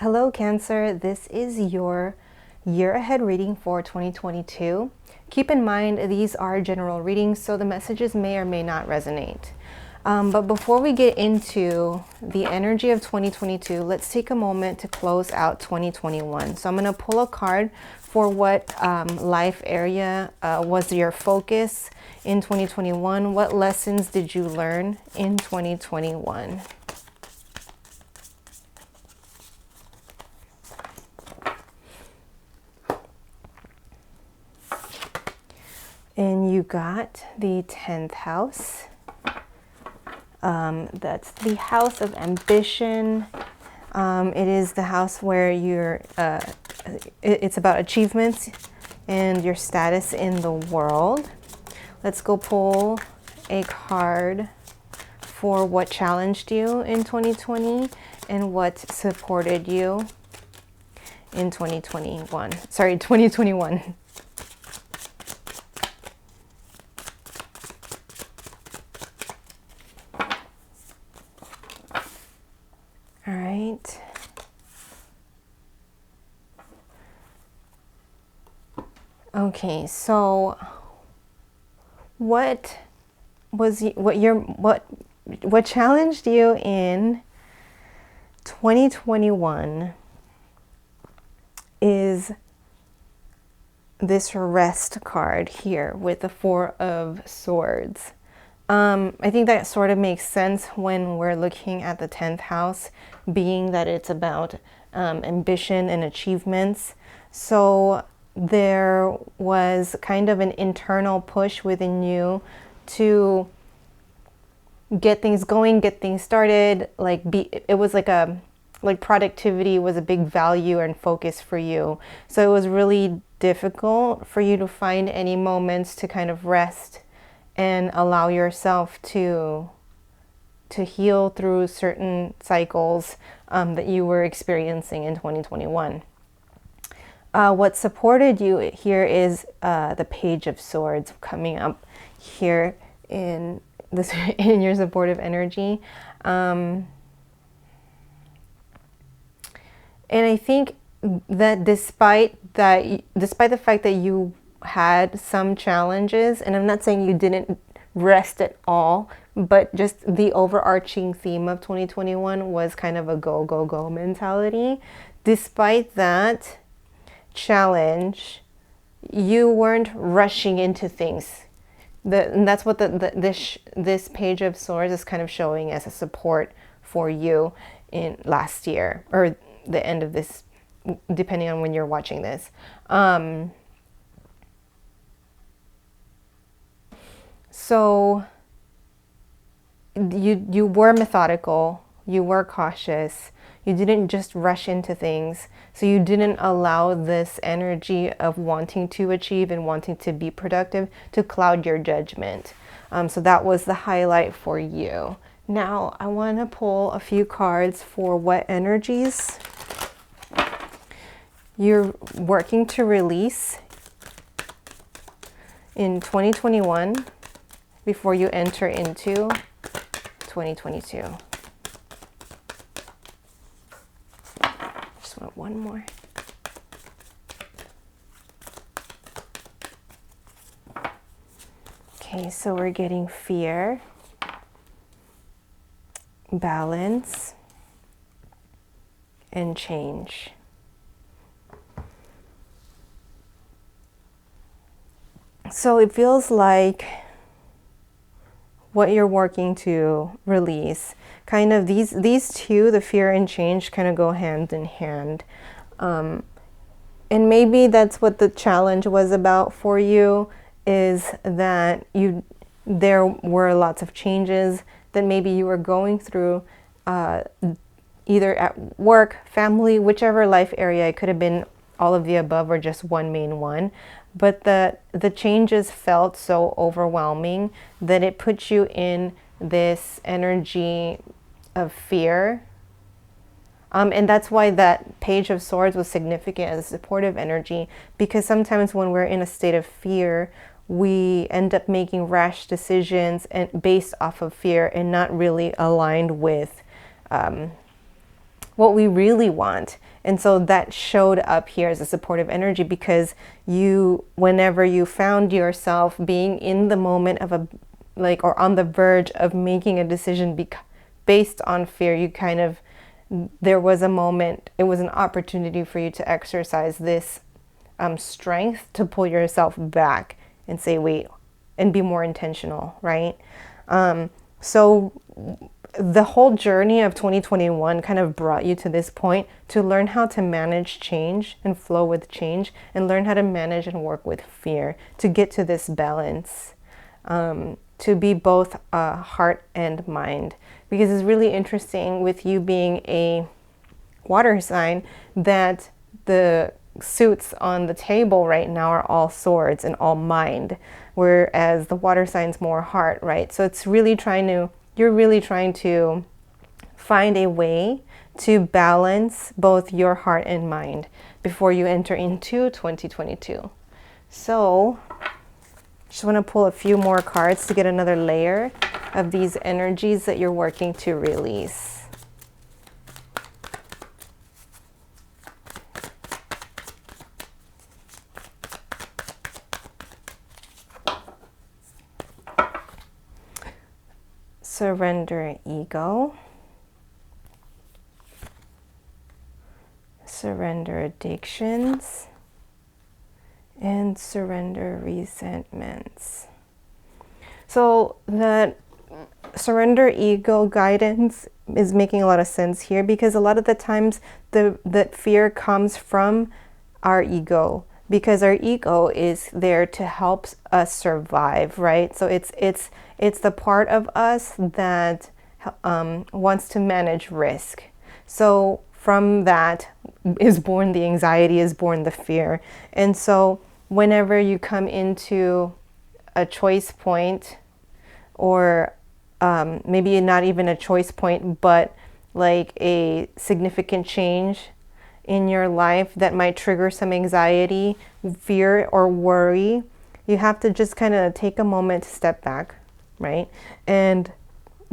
Hello Cancer, this is your year ahead reading for 2022. Keep in mind these are general readings, so the messages may or may not resonate. But before we get into the energy of 2022, let's take a moment to close out 2021. So I'm going to pull a card for what life area was your focus in 2021. What lessons did you learn in 2021? And you got the 10th house. That's the house of ambition. It is the house where you're, it's about achievements and your status in the world. Let's go pull a card for what challenged you in 2020 and what supported you in 2021. Sorry, 2021. All right. Okay, so what challenged you in 2021 is this rest card here with the Four of Swords. I think that sort of makes sense when we're looking at the 10th house, being that it's about ambition and achievements. So there was kind of an internal push within you to get things going, get things started, it was like productivity was a big value and focus for you. So it was really difficult for you to find any moments to kind of rest and allow yourself to heal through certain cycles that you were experiencing in 2021. What supported you here is the Page of Swords coming up here in this in your supportive energy. And I think that despite the fact that you had some challenges, and I'm not saying you didn't rest at all, but just the overarching theme of 2021 was kind of a go, go, go mentality. Despite that challenge, you weren't rushing into things. And that's what this Page of Swords is kind of showing as a support for you in last year, or the end of this, depending on when you're watching this. So you were methodical, you were cautious, you didn't just rush into things, so you didn't allow this energy of wanting to achieve and wanting to be productive to cloud your judgment. So that was the highlight for you. Now I want to pull a few cards for what energies you're working to release in 2021 before you enter into 2022. Just want one more. Okay, so we're getting fear, balance, and change. So it feels like what you're working to release, kind of these two, the fear and change, kind of go hand in hand. And maybe that's what the challenge was about for you, is that there were lots of changes that maybe you were going through, either at work, family, whichever life area. It could have been all of the above or just one main one. But the changes felt so overwhelming that it put you in this energy of fear. And that's why that Page of Swords was significant as a supportive energy, because sometimes when we're in a state of fear, we end up making rash decisions and based off of fear and not really aligned with what we really want. And so that showed up here as a supportive energy, because whenever you found yourself being in the moment of or on the verge of making a decision based on fear, there was a moment, it was an opportunity for you to exercise this strength to pull yourself back and say, wait, and be more intentional, right? So the whole journey of 2021 kind of brought you to this point to learn how to manage change and flow with change, and learn how to manage and work with fear, to get to this balance, to be both heart and mind. Because it's really interesting with you being a water sign that the suits on the table right now are all swords and all mind, whereas the water sign's more heart, right? So you're really trying to find a way to balance both your heart and mind before you enter into 2022. So just want to pull a few more cards to get another layer of these energies that you're working to release. Surrender ego. Surrender addictions. And surrender resentments. So that surrender ego guidance is making a lot of sense here, because a lot of the times that fear comes from our ego, because our ego is there to help us survive, right? So it's the part of us that wants to manage risk. So from that is born the anxiety, is born the fear. And so whenever you come into a choice point, or maybe not even a choice point, but like a significant change in your life that might trigger some anxiety, fear, or worry, you have to just kind of take a moment to step back, right? And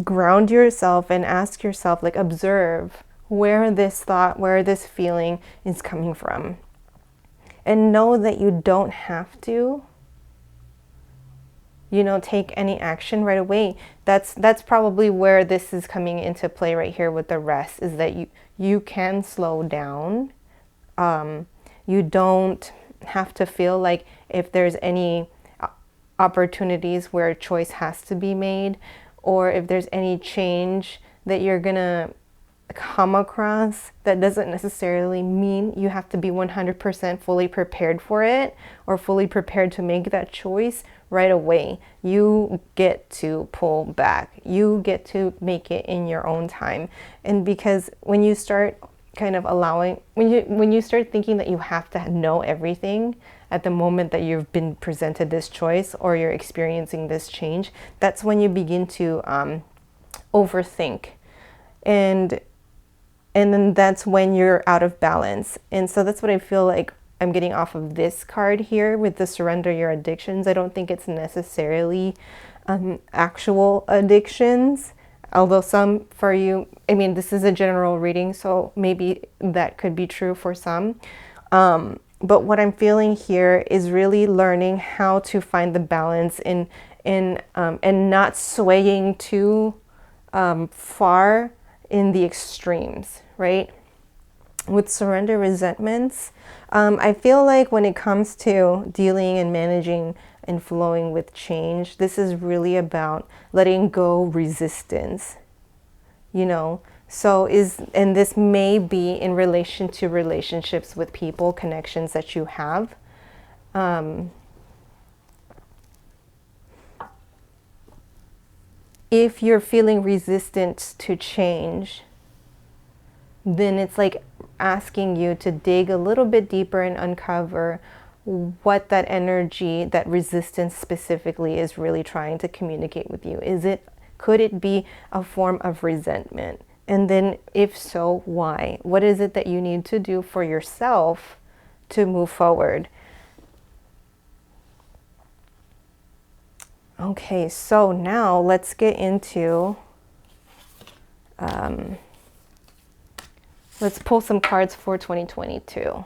ground yourself and ask yourself, like, observe where this thought, where this feeling is coming from. And know that you don't have to, take any action right away. That's probably where this is coming into play right here with the rest, is that you can slow down. You don't have to feel like if there's any opportunities where a choice has to be made, or if there's any change that you're gonna come across, that doesn't necessarily mean you have to be 100% fully prepared for it, or fully prepared to make that choice right away. You get to pull back. You get to make it in your own time. And because when you start kind of allowing, when you start thinking that you have to know everything at the moment that you've been presented this choice, or you're experiencing this change, that's when you begin to overthink. And then that's when you're out of balance. And so that's what I feel like I'm getting off of this card here with the surrender your addictions. I don't think it's necessarily actual addictions, although some for you, this is a general reading, so maybe that could be true for some. But what I'm feeling here is really learning how to find the balance in and not swaying too far in the extremes, right? With surrender resentments, I feel like when it comes to dealing and managing and flowing with change, this is really about letting go resistance, and this may be in relation to relationships with people, connections that you have. If you're feeling resistant to change, then it's like asking you to dig a little bit deeper and uncover what that energy, that resistance specifically, is really trying to communicate with you. Could it be a form of resentment? And then if so, why? What is it that you need to do for yourself to move forward? Okay, so now let's get into Let's pull some cards for 2022.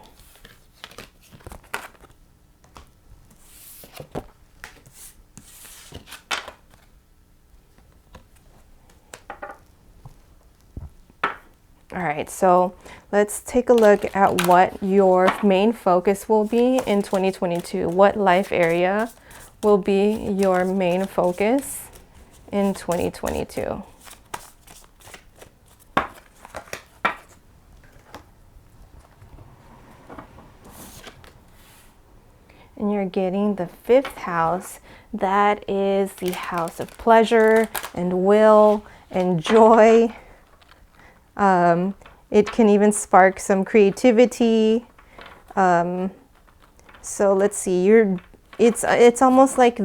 All right, so let's take a look at what your main focus will be in 2022. What life area will be your main focus in 2022? And you're getting the 5th house. That is the house of pleasure and will and joy. It can even spark some creativity. So let's see. It's almost like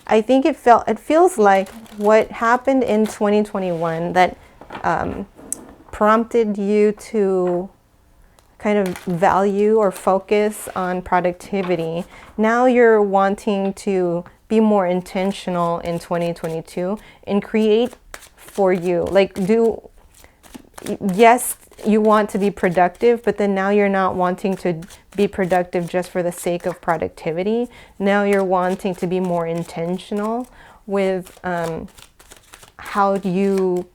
I think it feels like what happened in 2021 that prompted you to kind of value or focus on productivity. Now you're wanting to be more intentional in 2022 and create for you. Yes, you want to be productive, but then now you're not wanting to be productive just for the sake of productivity. Now you're wanting to be more intentional with how do you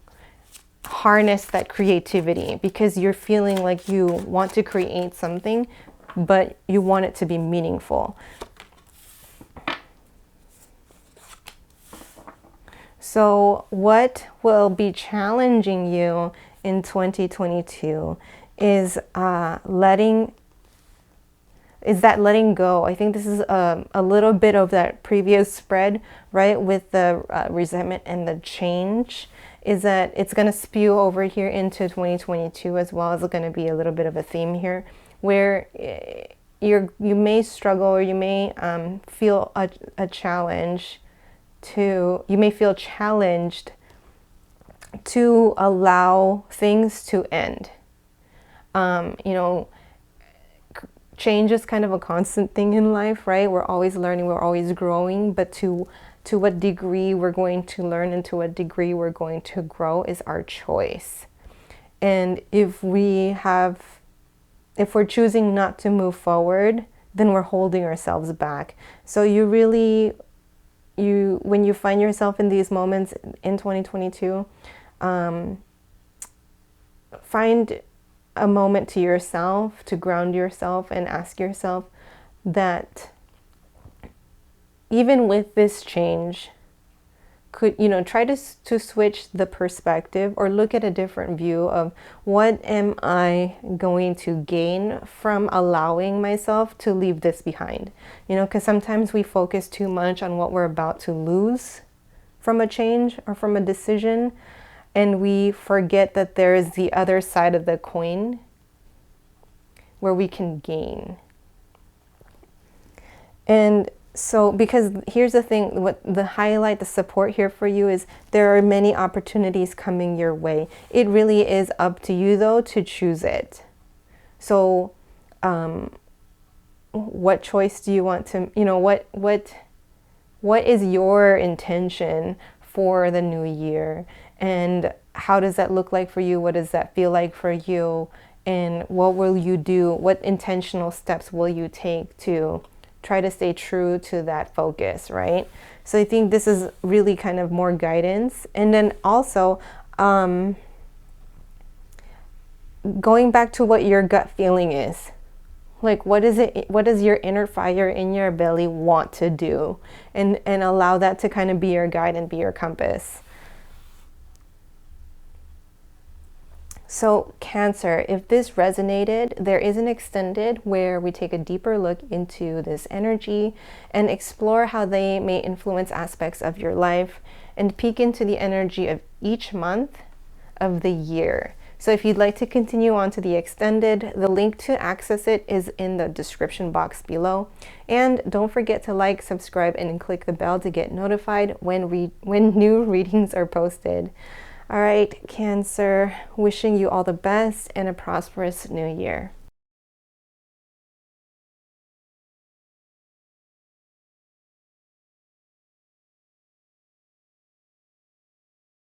harness that creativity, because you're feeling like you want to create something, but you want it to be meaningful. So what will be challenging you in 2022 is letting go. I think this is a little bit of that previous spread, right, with the resentment and the change, is that it's going to spew over here into 2022 as well. As going to be a little bit of a theme here where you may struggle, or you may feel a challenge you may feel challenged to allow things to end. Change is kind of a constant thing in life, right? We're always learning, we're always growing, but to what degree we're going to learn and to what degree we're going to grow is our choice. And if we're choosing not to move forward, then we're holding ourselves back. So when you find yourself in these moments in 2022, find a moment to yourself, to ground yourself and ask yourself that even with this change, try to switch the perspective or look at a different view of what am I going to gain from allowing myself to leave this behind? Because sometimes we focus too much on what we're about to lose from a change or from a decision, and we forget that there is the other side of the coin where we can gain. And so, because here's the thing, what the highlight, the support here for you is there are many opportunities coming your way. It really is up to you though to choose it. So, what choice do you want to, what is your intention for the new year? And how does that look like for you? What does that feel like for you? And what will you do? What intentional steps will you take to try to stay true to that focus, right? So I think this is really kind of more guidance. And then also going back to what your gut feeling is. Like, what does your inner fire in your belly want to do? And allow that to kind of be your guide and be your compass. So Cancer, if this resonated, there is an extended where we take a deeper look into this energy and explore how they may influence aspects of your life and peek into the energy of each month of the year. So if you'd like to continue on to the extended, the link to access it is in the description box below. And don't forget to like, subscribe, and click the bell to get notified when new readings are posted. All right, Cancer, wishing you all the best and a prosperous new year.